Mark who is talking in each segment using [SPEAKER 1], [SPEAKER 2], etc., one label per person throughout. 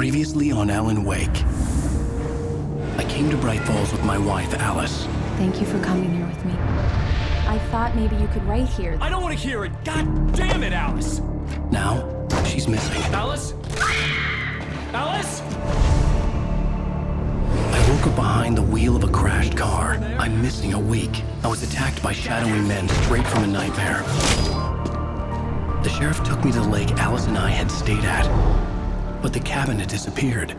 [SPEAKER 1] Previously on Alane Uwake. I came to Braight-Fall's with my wife, Alice.
[SPEAKER 2] Thank you for coming here with me. I thought maybe you could write here.
[SPEAKER 3] I don't want to hear it! God damn it, Alice!
[SPEAKER 1] Now, she's missing.
[SPEAKER 3] Alice? Alice?
[SPEAKER 1] I woke up behind the wheel of a crashed car. I'm missing a week. I was attacked by shadowy men straight from a nightmare. The sheriff took me to the lake Alice and I had stayed at, but the cabin had disappeared.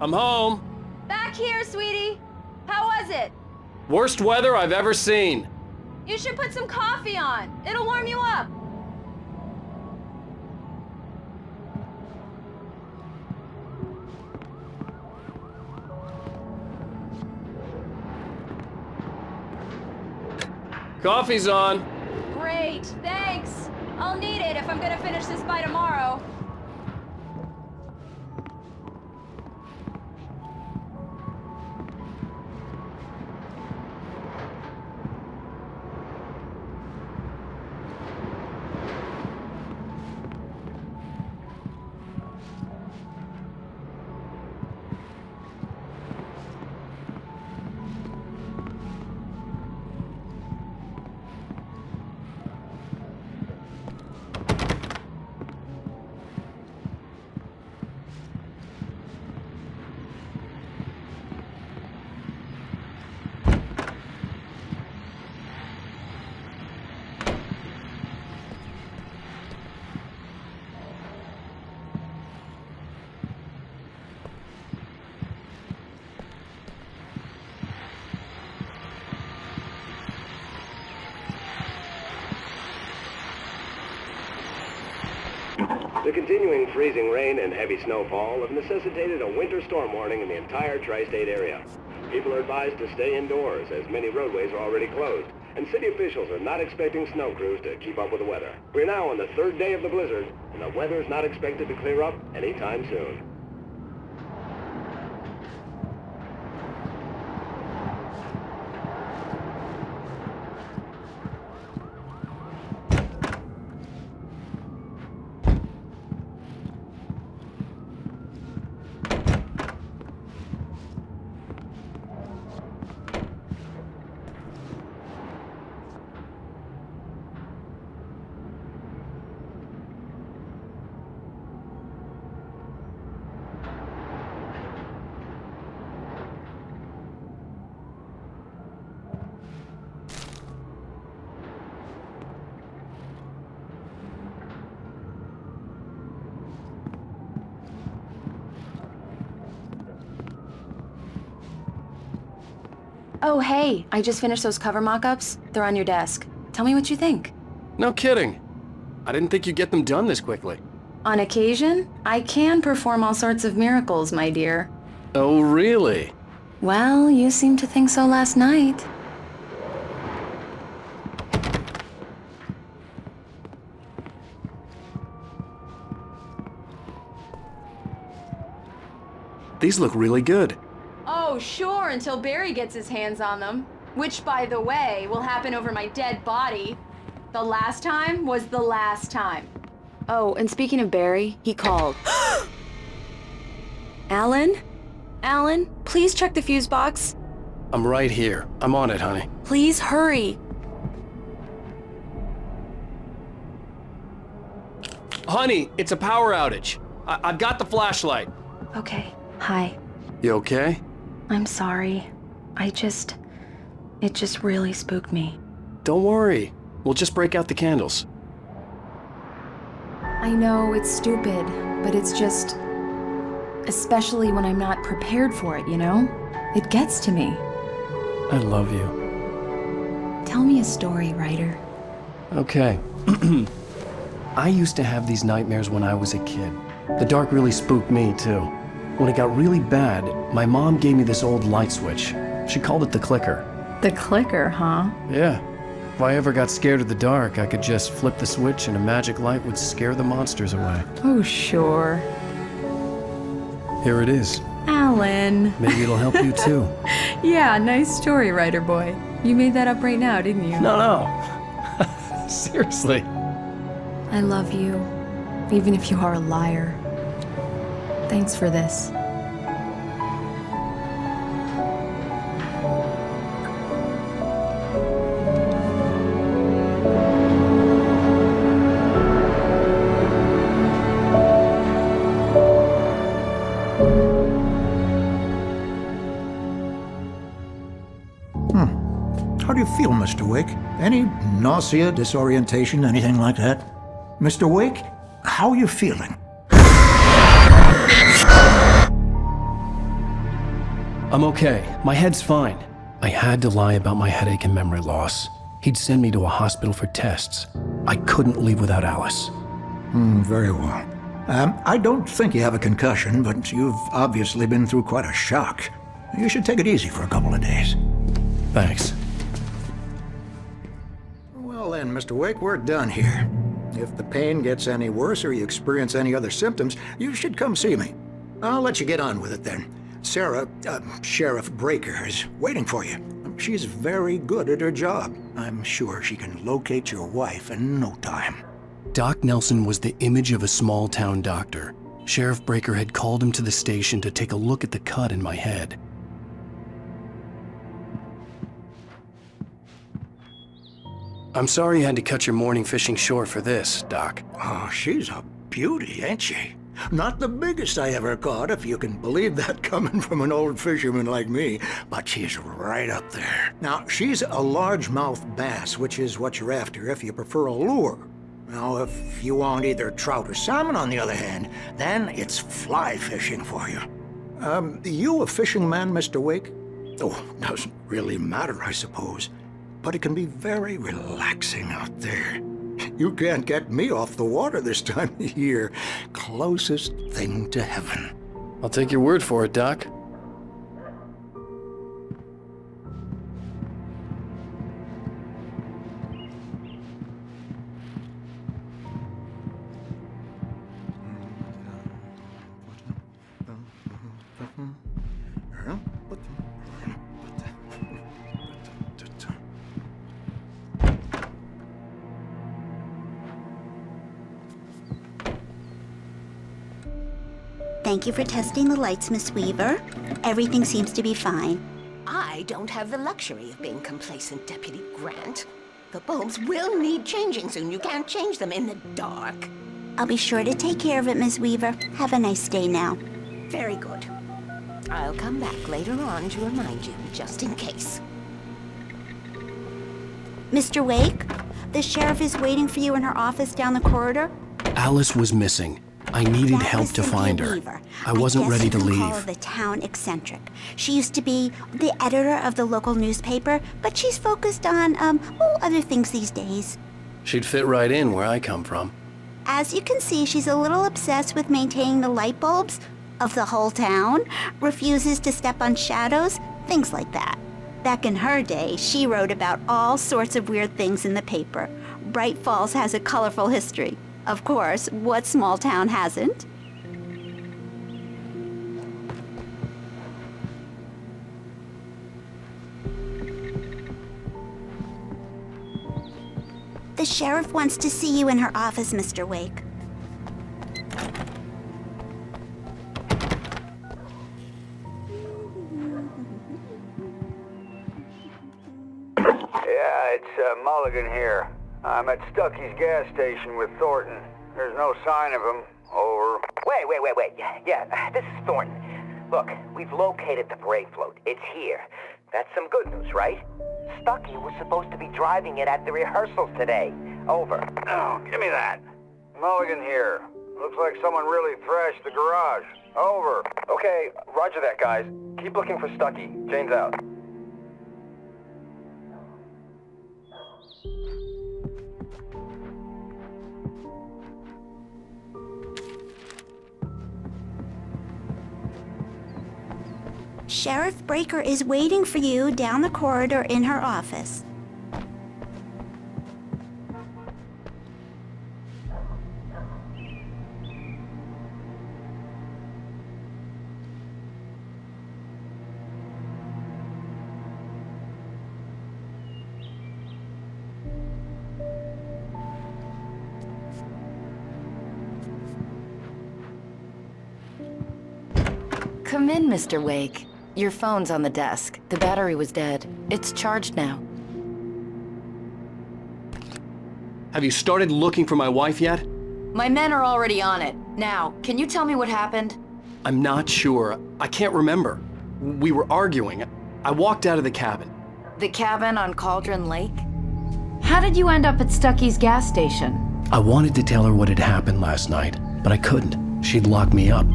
[SPEAKER 3] I'm home.
[SPEAKER 4] Back here, sweetie. How was it?
[SPEAKER 3] Worst weather I've ever seen.
[SPEAKER 4] You should put some coffee on. It'll warm you up.
[SPEAKER 3] Coffee's on.
[SPEAKER 4] Great, thanks. I'll need it if I'm gonna finish this by tomorrow.
[SPEAKER 5] The continuing freezing rain and heavy snowfall have necessitated a winter storm warning in the entire tri-state area. People are advised to stay indoors as many roadways are already closed, and city officials are not expecting snow crews to keep up with the weather. We're now on the third day of the blizzard, and the weather is not expected to clear up anytime soon.
[SPEAKER 2] Oh, hey, I just finished those cover mock-ups. They're on your desk. Tell me what you think.
[SPEAKER 3] No kidding. I didn't think you'd get them done this quickly.
[SPEAKER 2] On occasion, I can perform all sorts of miracles, my dear.
[SPEAKER 3] Oh, really?
[SPEAKER 2] Well, you seemed to think so last night.
[SPEAKER 3] These look really good.
[SPEAKER 4] Oh, sure, until Barry gets his hands on them. Which, by the way, will happen over my dead body. The last time was the last time.
[SPEAKER 2] Oh, and speaking of Barry, he called. Alan? Alan, please check the fuse box.
[SPEAKER 1] I'm right here. I'm on it, honey.
[SPEAKER 2] Please hurry.
[SPEAKER 3] Honey, it's a power outage. I've got the flashlight.
[SPEAKER 2] Okay, hi.
[SPEAKER 3] You okay?
[SPEAKER 2] I'm sorry. It just really spooked me.
[SPEAKER 3] Don't worry. We'll just break out the candles.
[SPEAKER 2] I know it's stupid, but it's just... especially when I'm not prepared for it, you know? It gets to me.
[SPEAKER 1] I love you.
[SPEAKER 2] Tell me a story, writer.
[SPEAKER 1] Okay. I used to have these nightmares when I was a kid. The dark really spooked me, too. When it got really bad, my mom gave me this old light switch. She called it the clicker.
[SPEAKER 2] The clicker, huh?
[SPEAKER 3] Yeah. If I ever got scared of the dark, I could just flip the switch and a magic light would scare the monsters away.
[SPEAKER 2] Oh, sure.
[SPEAKER 3] Here it is.
[SPEAKER 2] Alan.
[SPEAKER 3] Maybe it'll help you too.
[SPEAKER 2] Yeah, nice story, writer boy. You made that up right now, didn't you?
[SPEAKER 3] No. Seriously.
[SPEAKER 2] I love you, even if you are a liar. Thanks for this.
[SPEAKER 6] How do you feel, Mr. Wake? Any nausea, disorientation, anything like that? Mr. Wake, how are you feeling?
[SPEAKER 1] I'm okay. My head's fine. I had to lie about my headache and memory loss. He'd send me to a hospital for tests. I couldn't leave without Alice.
[SPEAKER 6] Very well. I don't think you have a concussion, but you've obviously been through quite a shock. You should take it easy for a couple of days.
[SPEAKER 1] Thanks.
[SPEAKER 6] Well then, Mr. Wake, we're done here. If the pain gets any worse or you experience any other symptoms, you should come see me. I'll let you get on with it then. Sarah, Sheriff Breaker, is waiting for you. She's very good at her job. I'm sure she can locate your wife in no time.
[SPEAKER 1] Doc Nelson was the image of a small-town doctor. Sheriff Breaker had called him to the station to take a look at the cut in my head. I'm sorry you had to cut your morning fishing short for this, Doc.
[SPEAKER 6] Oh, she's a beauty, ain't she? Not the biggest I ever caught, if you can believe that coming from an old fisherman like me, but she's right up there. Now, she's a largemouth bass, which is what you're after if you prefer a lure. Now, if you want either trout or salmon, on the other hand, then it's fly fishing for you. You a fishing man, Mr. Wake? Oh, doesn't really matter, I suppose. But it can be very relaxing out there. You can't get me off the water this time of year. Closest thing to heaven.
[SPEAKER 1] I'll take your word for it, Doc.
[SPEAKER 7] Thank you for testing the lights, Miss Weaver. Everything seems to be fine.
[SPEAKER 8] I don't have the luxury of being complacent, Deputy Grant. The bulbs will need changing soon. You can't change them in the dark.
[SPEAKER 7] I'll be sure to take care of it, Miss Weaver. Have a nice day now.
[SPEAKER 8] Very good. I'll come back later on to remind you, just in case.
[SPEAKER 7] Mr. Wake, the sheriff is waiting for you in her office down the corridor.
[SPEAKER 1] Alice was missing. I needed
[SPEAKER 7] That
[SPEAKER 1] help
[SPEAKER 7] was
[SPEAKER 1] to
[SPEAKER 7] Cynthia
[SPEAKER 1] find her.
[SPEAKER 7] Weaver.
[SPEAKER 1] I wasn't
[SPEAKER 7] guess
[SPEAKER 1] ready
[SPEAKER 7] you
[SPEAKER 1] to
[SPEAKER 7] can
[SPEAKER 1] leave.
[SPEAKER 7] Call her the town eccentric. She used to be the editor of the local newspaper, but she's focused on, other things these days.
[SPEAKER 1] She'd fit right in where I come from.
[SPEAKER 7] As you can see, she's a little obsessed with maintaining the light bulbs of the whole town, refuses to step on shadows, things like that. Back in her day, she wrote about all sorts of weird things in the paper. Braight-Fолls has a colorful history. Of course, what small town hasn't? The sheriff wants to see you in her office, Mr. Wake.
[SPEAKER 9] Yeah, it's Mulligan here. I'm at Stucky's gas station with Thornton. There's no sign of him. Over.
[SPEAKER 10] Wait. Yeah, this is Thornton. Look, we've located the parade float. It's here. That's some good news, right? Stucky was supposed to be driving it at the rehearsals today. Over.
[SPEAKER 9] Oh, give me that. Mulligan here. Looks like someone really thrashed the garage. Over.
[SPEAKER 3] Okay, roger that, guys. Keep looking for Stucky. Jane's out.
[SPEAKER 7] Sheriff Breaker is waiting for you down the corridor in her office.
[SPEAKER 11] Come in, Mr. Wake. Your phone's on the desk. The battery was dead. It's charged now.
[SPEAKER 3] Have you started looking for my wife yet?
[SPEAKER 11] My men are already on it. Now, can you tell me what happened?
[SPEAKER 3] I'm not sure. I can't remember. We were arguing. I walked out of the cabin.
[SPEAKER 11] The cabin on Cauldron Lake?
[SPEAKER 2] How did you end up at Stucky's gas station?
[SPEAKER 1] I wanted to tell her what had happened last night, but I couldn't. She'd lock me up.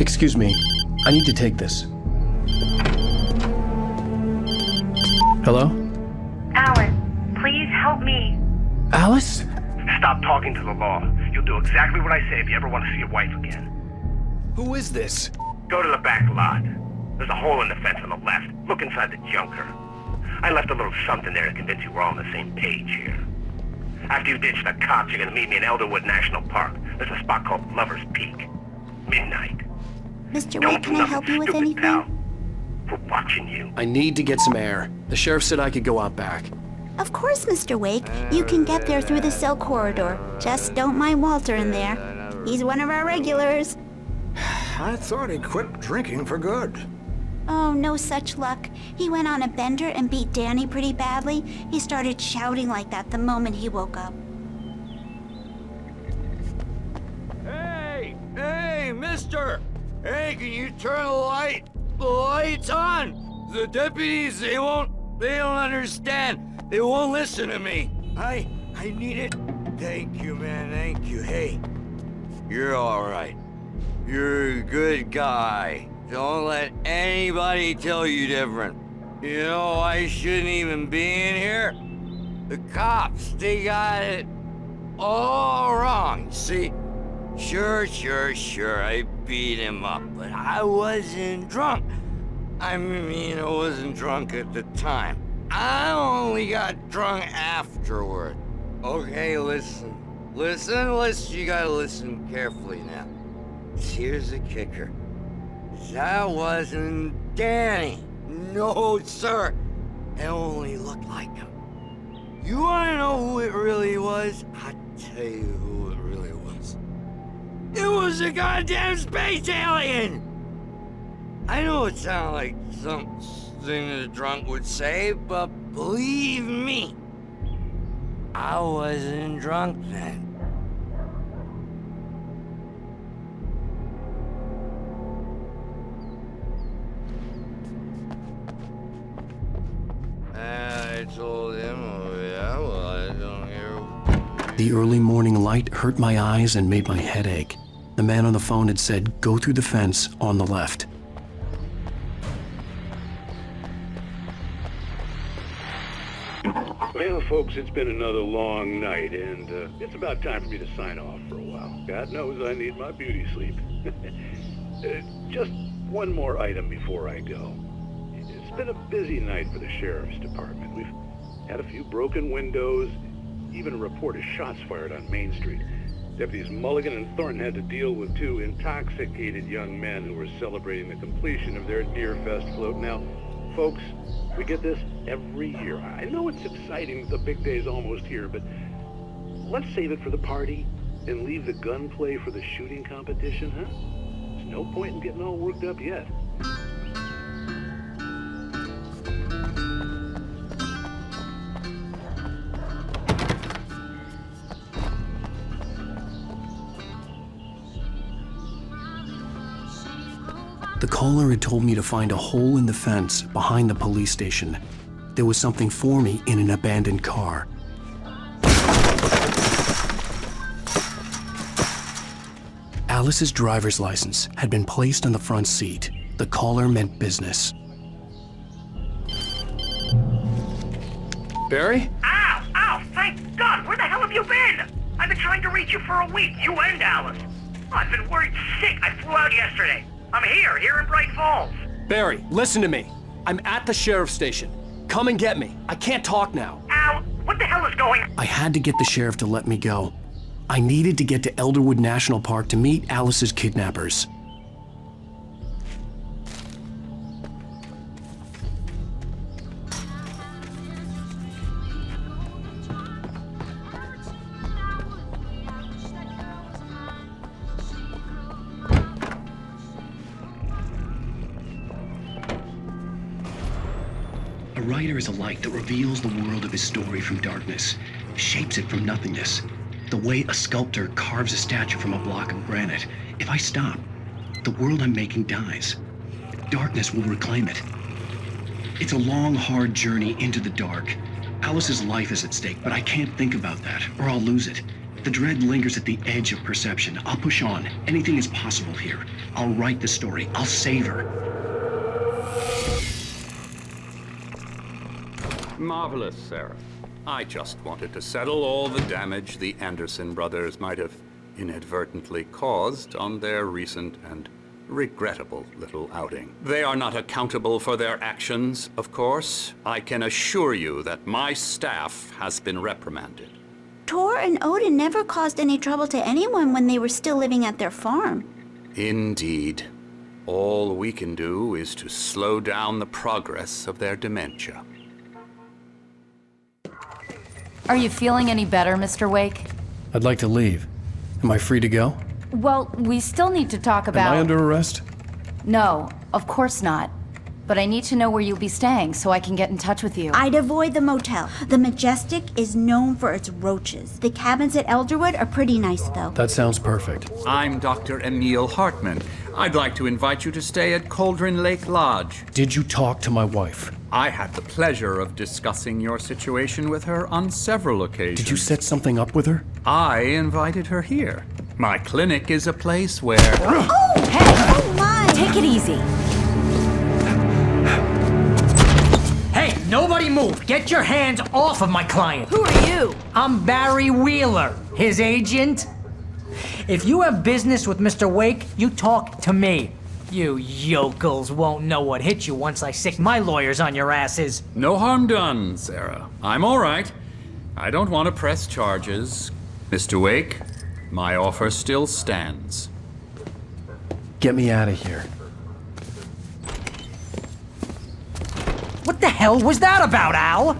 [SPEAKER 1] Excuse me, I need to take this. Hello?
[SPEAKER 12] Alan, please help me.
[SPEAKER 1] Alice?
[SPEAKER 13] Stop talking to the law. You'll do exactly what I say if you ever want to see your wife again.
[SPEAKER 3] Who is this?
[SPEAKER 13] Go to the back lot. There's a hole in the fence on the left. Look inside the junker. I left a little something there to convince you we're all on the same page here. After you ditch the cops, you're gonna meet me in Elderwood National Park. There's a spot called Lover's Peak. Midnight.
[SPEAKER 7] Mr. Wake, can I help you with anything?
[SPEAKER 13] Pal. We're watching you.
[SPEAKER 3] I need to get some air. The sheriff said I could go out back.
[SPEAKER 7] Of course, Mr. Wake. You can get there through the cell corridor. Just don't mind Walter in there. He's one of our regulars.
[SPEAKER 6] I thought he quit drinking for good.
[SPEAKER 7] Oh, no such luck. He went on a bender and beat Danny pretty badly. He started shouting like that the moment he woke up.
[SPEAKER 14] Hey, mister! Hey, can you turn the lights on? The deputies, they don't understand. They won't listen to me. I need it. Thank you, man, thank you. Hey, you're all right. You're a good guy. Don't let anybody tell you different. You know, I shouldn't even be in here. The cops, they got it all wrong. See, sure, I beat him up, but I wasn't drunk. I mean, I wasn't drunk at the time. I only got drunk afterward. Okay, listen, you gotta listen carefully now. Here's the kicker. That wasn't Danny. No, sir. It only looked like him. You wanna know who it really was? I'll tell you who it really was. It was a goddamn space alien! I know it sounds like something a drunk would say, but believe me, I wasn't drunk then. I told him, oh yeah, well, I don't hear.
[SPEAKER 1] The early morning light hurt my eyes and made my head ache. The man on the phone had said, go through the fence on the left.
[SPEAKER 5] Well, folks, it's been another long night, and it's about time for me to sign off for a while. God knows I need my beauty sleep. Just one more item before I go. It's been a busy night for the sheriff's department. We've had a few broken windows, even a report of shots fired on Main Street. Deputies Mulligan and Thornton had to deal with two intoxicated young men who were celebrating the completion of their Deer Fest float. Now, folks, we get this every year. I know it's exciting, the big day's almost here, but let's save it for the party and leave the gunplay for the shooting competition, huh? There's no point in getting all worked up yet.
[SPEAKER 1] The caller had told me to find a hole in the fence behind the police station. There was something for me in an abandoned car. Alice's driver's license had been placed on the front seat. The caller meant business.
[SPEAKER 3] Barry?
[SPEAKER 13] Ow! Thank God! Where the hell have you been? I've been trying to reach you for a week, you and Alice. I've been worried sick. I flew out yesterday. I'm here in Braight-Fall's.
[SPEAKER 3] Barry, listen to me. I'm at the sheriff's station. Come and get me. I can't talk now.
[SPEAKER 13] Al, what the hell is going on?
[SPEAKER 1] I had to get the sheriff to let me go. I needed to get to Elderwood National Park to meet Alice's kidnappers. A writer is a light that reveals the world of his story from darkness, shapes it from nothingness. The way a sculptor carves a statue from a block of granite. If I stop, the world I'm making dies. Darkness will reclaim it. It's a long, hard journey into the dark. Alice's life is at stake, but I can't think about that, or I'll lose it. The dread lingers at the edge of perception. I'll push on. Anything is possible here. I'll write the story. I'll save her.
[SPEAKER 15] Marvelous, Sarah. I just wanted to settle all the damage the Anderson brothers might have inadvertently caused on their recent and regrettable little outing. They are not accountable for their actions, of course. I can assure you that my staff has been reprimanded.
[SPEAKER 7] Tor and Odin never caused any trouble to anyone when they were still living at their farm.
[SPEAKER 15] Indeed. All we can do is to slow down the progress of their dementia.
[SPEAKER 11] Are you feeling any better, Mr. Wake?
[SPEAKER 3] I'd like to leave. Am I free to go?
[SPEAKER 11] Well, we still need to talk about...
[SPEAKER 3] Am I under arrest?
[SPEAKER 11] No, of course not. But I need to know where you'll be staying so I can get in touch with you.
[SPEAKER 7] I'd avoid the motel. The Majestic is known for its roaches. The cabins at Elderwood are pretty nice, though.
[SPEAKER 3] That sounds perfect.
[SPEAKER 16] I'm Dr. Emil Hartman. I'd like to invite you to stay at Cauldron Lake Lodge.
[SPEAKER 3] Did you talk to my wife?
[SPEAKER 16] I had the pleasure of discussing your situation with her on several occasions.
[SPEAKER 3] Did you set something up with her?
[SPEAKER 16] I invited her here. My clinic is a place where...
[SPEAKER 7] Oh! Hey! Oh, my!
[SPEAKER 11] Take it easy.
[SPEAKER 17] Hey, nobody move! Get your hands off of my client!
[SPEAKER 11] Who are you?
[SPEAKER 17] I'm Barry Wheeler, his agent. If you have business with Mr. Wake, you talk to me. You yokels won't know what hit you once I sick my lawyers on your asses.
[SPEAKER 16] No harm done, Sarah. I'm all right. I don't want to press charges. Mr. Wake, my offer still stands.
[SPEAKER 3] Get me out of here.
[SPEAKER 17] What the hell was that about, Al?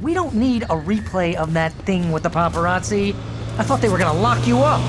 [SPEAKER 17] We don't need a replay of that thing with the paparazzi. I thought they were gonna lock you up.